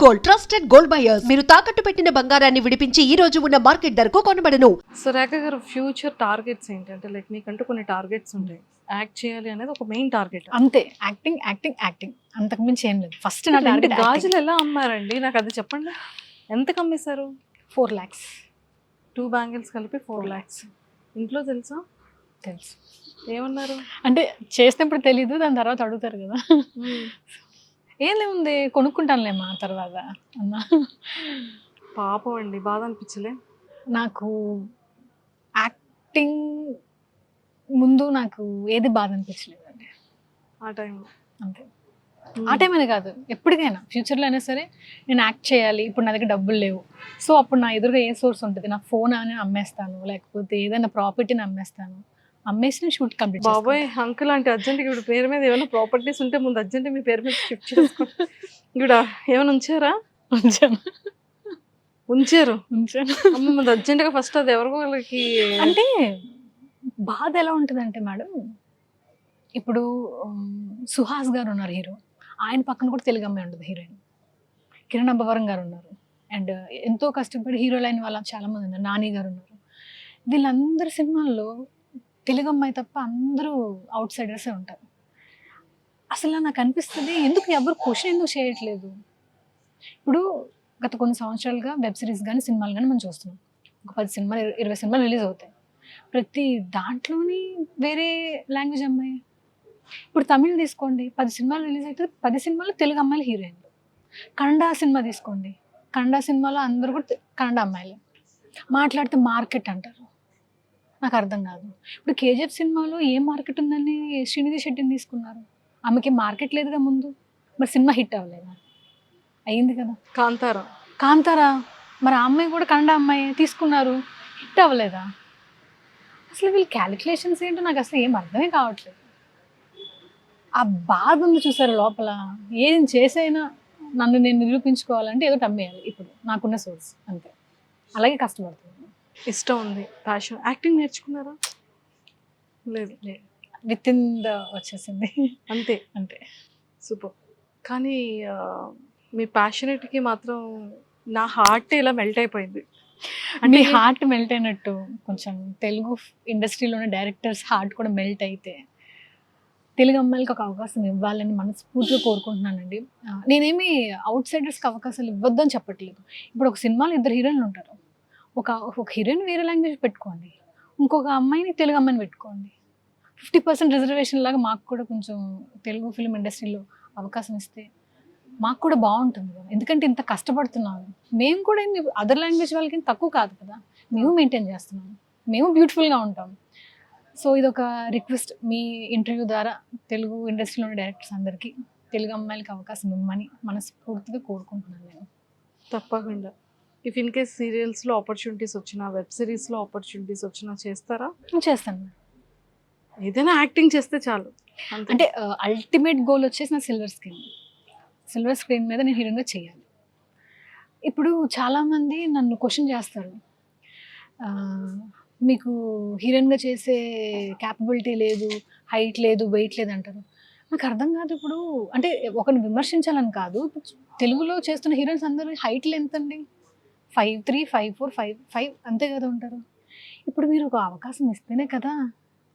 Gold, trusted gold buyers. మీరు తాకట్టు పెట్టిన బంగారాన్ని విడిపించి ఈ రోజు ఉన్న మార్కెట్ ధరకు కొనబడను. సో రేఖ గారు ఫ్యూచర్ టార్గెట్స్ ఏంటి అంటే లైక్ మీకంటూ కొన్ని టార్గెట్స్ ఉంటాయి, యాక్ట్ చేయాలి అనేది ఒక మెయిన్ టార్గెట్. అంతే, యాక్టింగ్ యాక్టింగ్ యాక్టింగ్, అంతకుమించి ఏం లేదు. ఫస్ట్ నా టార్గెట్ గాజులు ఎలా అమ్మారండి నాకు అది చెప్పండి, ఎంత కమ్మేశారు? 4 lakhs. 2 బ్యాంగిల్స్ కలిపి 4 lakhs. ఇంట్లో తెలుసా? తెలుసు. ఏమన్నారు? అంటే చేసినప్పుడు తెలీదు, దాని తర్వాత అడుగుతారు కదా. ఏం ఉంది, కొనుక్కుంటానులేమా తర్వాత అన్నా. పాపం అండి, బాధ అనిపించలే? నాకు యాక్టింగ్ ముందు నాకు ఏది బాధ అనిపించలేదండి ఆ టైంలో. అంతే. ఆ టైం అనే కాదు, ఎప్పటికైనా ఫ్యూచర్లో అయినా సరే నేను యాక్ట్ చేయాలి. ఇప్పుడు నా దగ్గర డబ్బులు లేవు, సో అప్పుడు నా ఎదురుగా ఏ సోర్స్ ఉంటుంది? నా ఫోన్ అని అమ్మేస్తాను, లేకపోతే ఏదైనా ప్రాపర్టీని అమ్మేస్తాను, అమ్మేసి షూట్ కంప్లీట్. బాబాయ్ అంకుల్ అంటే అర్జెంట్గా ఇప్పుడు పేరు మీద ఏమైనా ప్రాపర్టీస్ ఉంటే ముందు అర్జెంట్ మీ పేరు మీద షిఫ్ట్ చేసుకో. ఇక్కడ ఏమైనా ఉంచారా? ఉంచారు. అమ్మ ముందు అర్జెంట్గా ఫస్ట్ అది ఎవరికో వాళ్ళకి. అంటే బాధ ఎలా ఉంటుందంటే మేడం, ఇప్పుడు సుహాస్ గారు ఉన్నారు హీరో, ఆయన పక్కన కూడా తెలుగు అమ్మాయి ఉంటుంది హీరోయిన్. కిరణ్ అబ్బవరం గారు ఉన్నారు, అండ్ ఎంతో కష్టపడి హీరోలు అయిన వాళ్ళు చాలామంది ఉన్నారు. నాని గారు ఉన్నారు. వీళ్ళందరి సినిమాల్లో తెలుగు అమ్మాయి తప్ప అందరూ అవుట్ సైడర్సే ఉంటారు. అసలు నాకు అనిపిస్తుంది, ఎందుకు ఎవరు క్వశ్చన్ ఎందుకు చేయట్లేదు? ఇప్పుడు గత కొన్ని సంవత్సరాలుగా వెబ్ సిరీస్ కానీ సినిమాలు కానీ మనం చూస్తున్నాం. ఒక 10 సినిమాలు 20 సినిమాలు రిలీజ్ అవుతాయి, ప్రతి దాంట్లోని వేరే లాంగ్వేజ్ అమ్మాయి. ఇప్పుడు తమిళ్ తీసుకోండి, 10 సినిమాలు రిలీజ్ అవుతుంది, 10 సినిమాలు తెలుగు అమ్మాయిలు హీరోయిన్లు. కన్నడ సినిమా తీసుకోండి, కన్నడ సినిమాలో అందరూ కూడా కన్నడ అమ్మాయిలే. మాట్లాడితే మార్కెట్ అంటారు, నాకు అర్థం కాదు. ఇప్పుడు కేజీఎఫ్ సినిమాలో ఏం మార్కెట్ ఉందని శ్రీనిధి శెట్టిని తీసుకున్నారు, ఆమెకి మార్కెట్ లేదుగా ముందు. మరి సినిమా హిట్ అవ్వలేదా? అయ్యింది కదా. కాంతారా మరి ఆ అమ్మాయి కూడా కన్నడ అమ్మాయి తీసుకున్నారు, హిట్ అవ్వలేదా? అసలు వీళ్ళు క్యాలిక్యులేషన్స్ ఏంటో నాకు అసలు ఏం అర్థమే కావట్లేదు. ఆ బాధ ఉంది చూసారు లోపల. ఏం చేసైనా నన్ను నేను నిరూపించుకోవాలంటే ఏదో అమ్మేయాలి, ఇప్పుడు నాకున్న సోర్స్ అంతే. అలాగే కష్టపడుతుంది. ఇష్టం ఉంది, ప్యాషన్. యాక్టింగ్ నేర్చుకున్నారా? లేదు. విత్ ఇన్ ద వచ్చేసింది అంతే. అంతే. సూపర్. కానీ మీ ప్యాషనేట్కి మాత్రం నా హార్ట్ ఇలా మెల్ట్ అయిపోయింది. మీ హార్ట్ మెల్ట్ అయినట్టు కొంచెం తెలుగు ఇండస్ట్రీలోని డైరెక్టర్స్ హార్ట్ కూడా మెల్ట్ అయితే తెలుగు అమ్మాయిలకి ఒక అవకాశం ఇవ్వాలని మనస్ఫూర్తిగా కోరుకుంటున్నానండి. నేనేమి అవుట్ సైడర్స్కి అవకాశాలు ఇవ్వద్దని చెప్పట్లేదు. ఇప్పుడు ఒక సినిమాలో 2 హీరోయిన్లు ఉంటారు, ఒక హీరోయిన్ వేరే లాంగ్వేజ్ పెట్టుకోండి, ఇంకొక అమ్మాయిని తెలుగు అమ్మాయిని పెట్టుకోండి. 50% రిజర్వేషన్ లాగా మాకు కూడా కొంచెం తెలుగు ఫిలిం ఇండస్ట్రీలో అవకాశం ఇస్తే మాకు కూడా బాగుంటుంది కదా. ఎందుకంటే ఇంత కష్టపడుతున్నాము మేము కూడా, అదర్ లాంగ్వేజ్ వాళ్ళకి తక్కువ కాదు కదా, మేము మెయింటైన్ చేస్తున్నాము, మేము బ్యూటిఫుల్గా ఉంటాం. సో ఇది ఒక రిక్వెస్ట్ మీ ఇంటర్వ్యూ ద్వారా తెలుగు ఇండస్ట్రీలోని డైరెక్టర్స్ అందరికీ తెలుగు అమ్మాయిలకి అవకాశం ఇవ్వమని మనస్ఫూర్తిగా కోరుకుంటున్నాను నేను. తప్పకుండా. ఇఫ్ ఇన్ కేస్ సీరియల్స్లో ఆపర్చునిటీస్ వచ్చినా, వెబ్ సిరీస్లో ఆపర్చునిటీస్ వచ్చినా చేస్తారా? చేస్తాను. ఏదైనా యాక్టింగ్ చేస్తే చాలు. అంటే అల్టిమేట్ గోల్ వచ్చేసి నా సిల్వర్ స్క్రీన్ మీద నేను హీరోయిన్గా చేయాలి. ఇప్పుడు చాలామంది నన్ను క్వశ్చన్ చేస్తారు, మీకు హీరోయిన్గా చేసే క్యాపబిలిటీ లేదు, హైట్ లేదు, వెయిట్ లేదు అంటారు. నాకు అర్థం కాదు. ఇప్పుడు అంటే ఒకరిని విమర్శించాలని కాదు, తెలుగులో చేస్తున్న హీరోయిన్స్ అందరూ హైట్లు ఎంతండి? 5'3", 5'4", 5'5" అంతే కదా ఉంటారు. ఇప్పుడు మీరు ఒక అవకాశం ఇస్తేనే కదా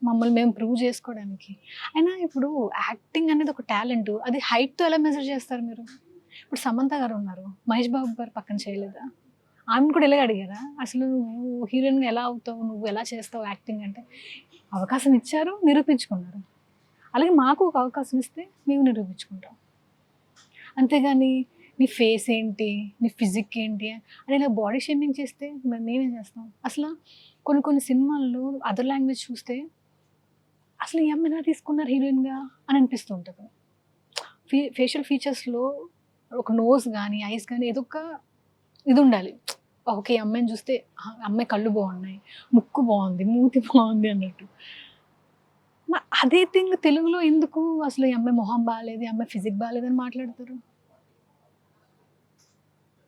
మమ్మల్ని మేము ప్రూవ్ చేసుకోవడానికి. అయినా ఇప్పుడు యాక్టింగ్ అనేది ఒక టాలెంట్, అది హైట్తో ఎలా మెజర్ చేస్తారు మీరు? ఇప్పుడు సమంత గారు ఉన్నారు, మహేష్ బాబు గారు పక్కన చేయలేదా? ఆమెను కూడా ఇలాగ అడిగారా, అసలు నువ్వు హీరోయిన్గా ఎలా అవుతావు, నువ్వు ఎలా చేస్తావు యాక్టింగ్ అంటే? అవకాశం ఇచ్చారు, నిరూపించుకున్నారు. అలాగే మాకు ఒక అవకాశం ఇస్తే మేము నిరూపించుకుంటాం. అంతేగాని నీ ఫేస్ ఏంటి, నీ ఫిజిక్ ఏంటి అని ఇలా బాడీ షేమింగ్ చేస్తే మరి మేమేం చేస్తాం? అసలు కొన్ని సినిమాల్లో అదర్ లాంగ్వేజ్ చూస్తే అసలు ఈ అమ్మాయి ఎలా తీసుకున్నారు హీరోయిన్గా అని అనిపిస్తూ ఉంటుంది. ఫేషియల్ ఫీచర్స్లో ఒక నోస్ కానీ ఐస్ కానీ ఏదో ఒక ఇది ఉండాలి. ఓకే, అమ్మాయిని చూస్తే అమ్మాయి కళ్ళు బాగున్నాయి, ముక్కు బాగుంది, మూతి బాగుంది అన్నట్టు. అదే థింగ్ తెలుగులో ఎందుకు అసలు ఈ అమ్మాయి మొహం బాగాలేదు, ఈ అమ్మాయి ఫిజిక్ బాగాలేదని మాట్లాడతారు?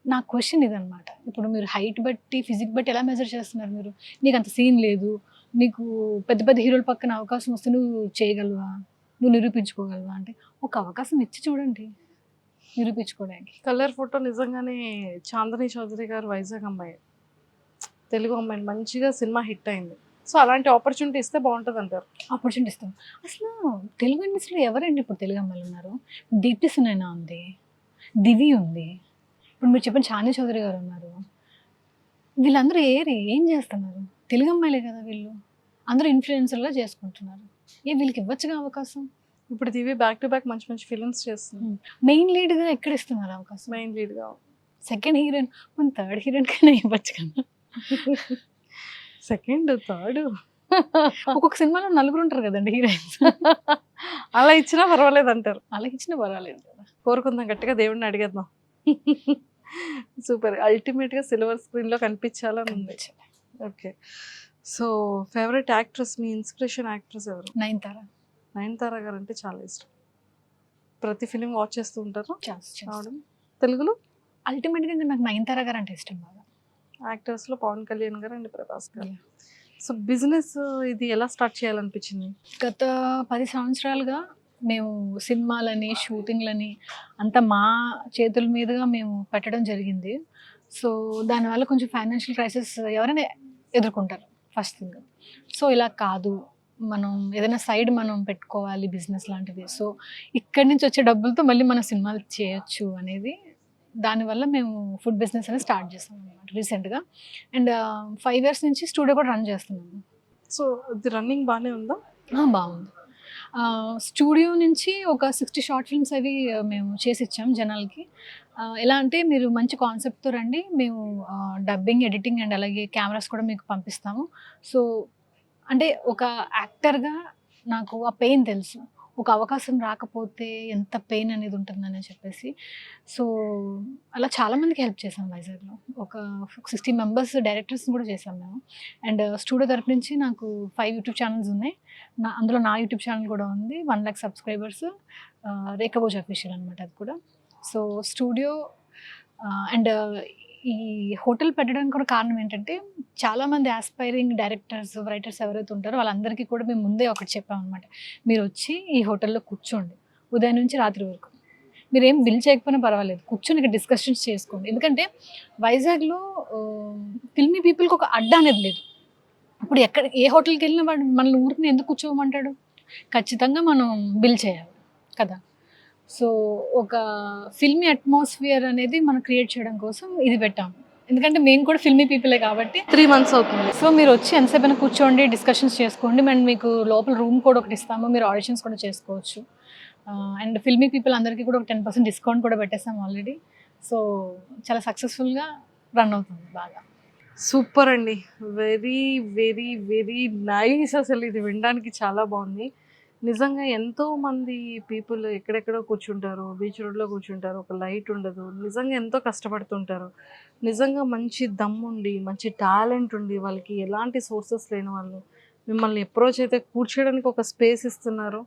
నా క్వశ్చన్ ఇదనమాట. ఇప్పుడు మీరు హైట్ బట్టి ఫిజిక్ బట్టి ఎలా మెజర్ చేస్తున్నారు మీరు? నీకు అంత సీన్ లేదు, నీకు పెద్ద పెద్ద హీరోల పక్కన అవకాశం వస్తే నువ్వు చేయగలవా, నువ్వు నిరూపించుకోగలవా అంటే ఒక అవకాశం ఇచ్చి చూడండి. నిరూపించుకోవడానికి. కలర్ ఫోటో నిజంగానే చాందనీ చౌదరి గారు వైజాగ్ అమ్మాయి, తెలుగు అమ్మాయి, మంచిగా సినిమా హిట్ అయింది. సో అలాంటి ఆపర్చునిటీ ఇస్తే బాగుంటుంది అంటారు. ఆపర్చునిటీ ఇస్తాం. అసలు తెలుగు ఇండస్ట్రీలో ఎవరండి ఇప్పుడు తెలుగు అమ్మాయిలు ఉన్నారు? దీప్తి సునైనా ఉంది, దివి ఉంది, ఇప్పుడు మీరు చెప్పిన చాందనీ చౌదరి గారు ఉన్నారు. వీళ్ళందరూ ఏం చేస్తున్నారు? తెలుగు అమ్మాయిలే కదా వీళ్ళు. అందరూ ఇన్ఫ్లుయెన్సర్గా చేసుకుంటున్నారు. వీళ్ళకి ఇవ్వచ్చుగా అవకాశం. ఇప్పుడు దివి బ్యాక్ టు బ్యాక్ మంచి మంచి ఫిల్మ్స్ చేస్తుంది. మెయిన్ లీడ్గా ఎక్కడ ఇస్తున్నారు అవకాశం? మెయిన్ లీడ్గా. సెకండ్ హీరోయిన్, మన థర్డ్ హీరోయిన్ కన్నా ఇవ్వచ్చు కదా. సెకండ్, థర్డ్ ఒక్కొక్క సినిమాలో నలుగురు ఉంటారు కదండి హీరోయిన్స్. అలా ఇచ్చినా పర్వాలేదు అంటారు. అలా ఇచ్చినా పర్వాలేదు కదా. కోరుకుందాం, గట్టిగా దేవుడిని అడిగేద్దాం. సూపర్. అల్టిమేట్గా సిల్వర్ స్క్రీన్లో కనిపించాలని ఉంది. ఓకే. సో ఫేవరెట్ యాక్ట్రెస్, మీ ఇన్స్పిరేషన్ యాక్ట్రెస్ ఎవరు? నయనతార గారు అంటే చాలా ఇష్టం. ప్రతి ఫిలిం వాచ్ చేస్తూ ఉంటారు. తెలుగులో అల్టిమేట్గా నాకు నయనతార గారు అంటే ఇష్టం బాగా. యాక్టర్స్లో పవన్ కళ్యాణ్ గారు అండ్ ప్రభాస్ గారు. సో బిజినెస్ ఇది ఎలా స్టార్ట్ చేయాలనిపించింది? గత 10 సంవత్సరాలుగా మేము సినిమాలని, షూటింగ్లని అంతా మా చేతుల మీదుగా మేము పెట్టడం జరిగింది. సో దానివల్ల కొంచెం ఫైనాన్షియల్ క్రైసిస్ ఎవరైనా ఎదుర్కొంటారు ఫస్ట్ థింగ్. సో ఇలా కాదు, మనం ఏదైనా సైడ్ మనం పెట్టుకోవాలి బిజినెస్ లాంటిది. సో ఇక్కడి నుంచి వచ్చే డబ్బులతో మళ్ళీ మనం సినిమాలు చేయొచ్చు అనేది, దానివల్ల మేము ఫుడ్ బిజినెస్ అనేది స్టార్ట్ చేస్తాం అనమాట రీసెంట్గా. అండ్ 5 years నుంచి స్టూడియో కూడా రన్ చేస్తున్నాము. సో ఇది రన్నింగ్ బాగానే ఉందా? బాగుంది. స్టూడియో నుంచి ఒక 60 షార్ట్ ఫిల్మ్స్ అవి మేము చేసి ఇచ్చాం జనాలకి. ఎలా అంటే మీరు మంచి కాన్సెప్ట్తో రండి, మేము డబ్బింగ్, ఎడిటింగ్ అండ్ అలాగే కెమెరాస్ కూడా మీకు పంపిస్తాము. సో అంటే ఒక యాక్టర్గా నాకు ఆ పెయిన్ తెలుసు, ఒక అవకాశం రాకపోతే ఎంత పెయిన్ అనేది ఉంటుందని చెప్పేసి. సో అలా చాలామందికి హెల్ప్ చేసాం వైజాగ్లో. ఒక 60 members డైరెక్టర్స్ని కూడా చేసాం మేము. అండ్ స్టూడియో తరపు నుంచి నాకు 5 YouTube ఛానల్స్ ఉన్నాయి. అందులో నా యూట్యూబ్ ఛానల్ కూడా ఉంది, 1 lakh సబ్స్క్రైబర్స్, రేఖభోజ్ అఫీషియల్ అనమాట అది కూడా. సో స్టూడియో అండ్ ఈ హోటల్ పెట్టడానికి కూడా కారణం ఏంటంటే, చాలామంది ఆస్పైరింగ్ డైరెక్టర్స్, రైటర్స్ ఎవరైతే ఉంటారో వాళ్ళందరికీ కూడా మేము ముందే ఒకటి చెప్పామన్నమాట. మీరు వచ్చి ఈ హోటల్లో కూర్చోండి, ఉదయం నుంచి రాత్రి వరకు మీరు ఏం బిల్ చేయకపోయినా పర్వాలేదు, కూర్చొని ఇక్కడ డిస్కషన్స్ చేసుకోండి. ఎందుకంటే వైజాగ్లో ఫిల్మీ పీపుల్కి ఒక అడ్డా అనేది లేదు. ఇప్పుడు ఏ హోటల్కి వెళ్ళినా వాడు మనల్ని ఊరికి ఎందుకు కూర్చోమంటాడు? ఖచ్చితంగా మనం బిల్ చేయాలి కదా. సో ఒక ఫిల్మీ అట్మాస్ఫియర్ అనేది మనం క్రియేట్ చేయడం కోసం ఇది పెట్టాము. ఎందుకంటే మేము కూడా ఫిల్మీ పీపులే కాబట్టి. 3 months అవుతుంది. సో మీరు వచ్చి ఎంతసేపు కూర్చోండి, డిస్కషన్స్ చేసుకోండి. అండ్ మీకు లోపల రూమ్ కూడా ఒకటి ఇస్తాము, మీరు ఆడిషన్స్ కూడా చేసుకోవచ్చు. అండ్ ఫిల్మీ పీపుల్ అందరికీ కూడా ఒక 10% డిస్కౌంట్ కూడా పెట్టేస్తాము ఆల్రెడీ. సో చాలా సక్సెస్ఫుల్గా రన్ అవుతుంది బాగా. సూపర్ అండి, వెరీ వెరీ వెరీ నైస్. అసలు ఇది వినడానికి చాలా బాగుంది. నిజంగా ఎంతోమంది పీపుల్ ఎక్కడెక్కడో కూర్చుంటారు, బీచ్ రోడ్లో కూర్చుంటారు, ఒక లైట్ ఉండదు, నిజంగా ఎంతో కష్టపడుతుంటారు. నిజంగా మంచి దమ్ముండి, మంచి టాలెంట్ ఉండి, వాళ్ళకి ఎలాంటి సోర్సెస్ లేని వాళ్ళు మిమ్మల్ని అప్రోచ్ అయితే కూర్చోడానికి ఒక స్పేస్ ఇస్తున్నారు,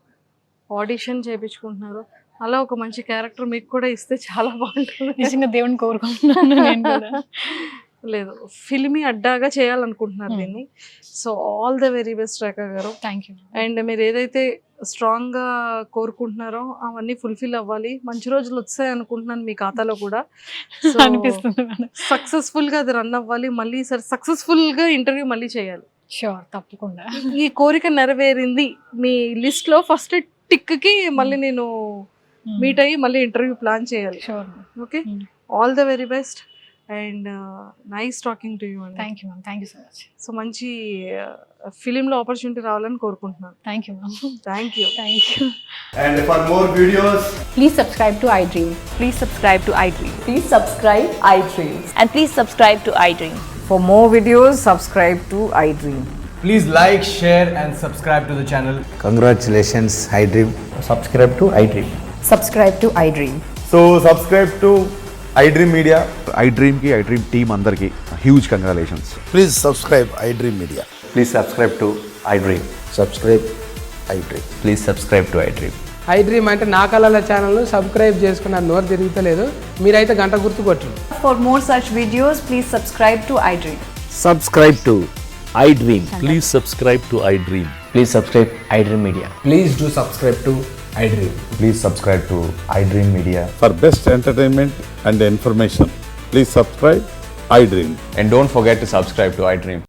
ఆడిషన్ చేయించుకుంటున్నారు. అలా ఒక మంచి క్యారెక్టర్ మీకు కూడా ఇస్తే చాలా బాగుంటుంది. నిజంగా దేవుని కోరుకుంటున్నాను నేను కూడా. లేదు, ఫిల్మీ అడ్డాగా చేయాలనుకుంటున్నారు దీన్ని. So all the very best Rekha గారు. Thank you. అండ్ మీరు ఏదైతే స్ట్రాంగ్గా కోరుకుంటున్నారో అవన్నీ ఫుల్ఫిల్ అవ్వాలి. మంచి రోజులు వచ్చాయి అనుకుంటున్నాను మీ ఖాతాలో కూడా. అనిపిస్తుంది. సక్సెస్ఫుల్గా అది రన్ అవ్వాలి. మళ్ళీ సరే సక్సెస్ఫుల్గా ఇంటర్వ్యూ మళ్ళీ చేయాలి. షూర్, తప్పకుండా. ఈ కోరిక నెరవేరింది మీ లిస్ట్లో ఫస్ట్ టిక్కి మళ్ళీ నేను మీట్ అయ్యి మళ్ళీ ఇంటర్వ్యూ ప్లాన్ చేయాలి. Sure. Okay, all the very best and nice talking to you అండి. Thank you ma'am, thank you so much. So మంచి ఫిలింలో ఆపర్చునిటీ రావాలని కోరుకుంటున్నాను. Thank you ma'am. Thank you. Thank you. And for more videos, Please subscribe to iDream. Please subscribe to iDream. Please subscribe iDream. And please subscribe to iDream. For more videos, subscribe to iDream. please like, share and subscribe to the channel. Congratulations, iDream. Subscribe to iDream. Subscribe to iDream. So subscribe to iDream Media. iDream ki iDream team andarki huge congratulations. Please subscribe iDream Media. Please subscribe to iDream. Subscribe iDream. Please subscribe to iDream. iDream అంటే నా కళల ఛానల్ను subscribe చేసుకున్న నోరు తిరుగుతలేదు, మీరైతే గంట గుర్తు కొట్టండి. For more such videos, please subscribe to iDream. Subscribe to iDream. Please subscribe to iDream. Please subscribe iDream Media. Please do subscribe to iDream. Please subscribe to iDream Media. For best entertainment and information, please subscribe iDream. And don't forget to subscribe to iDream.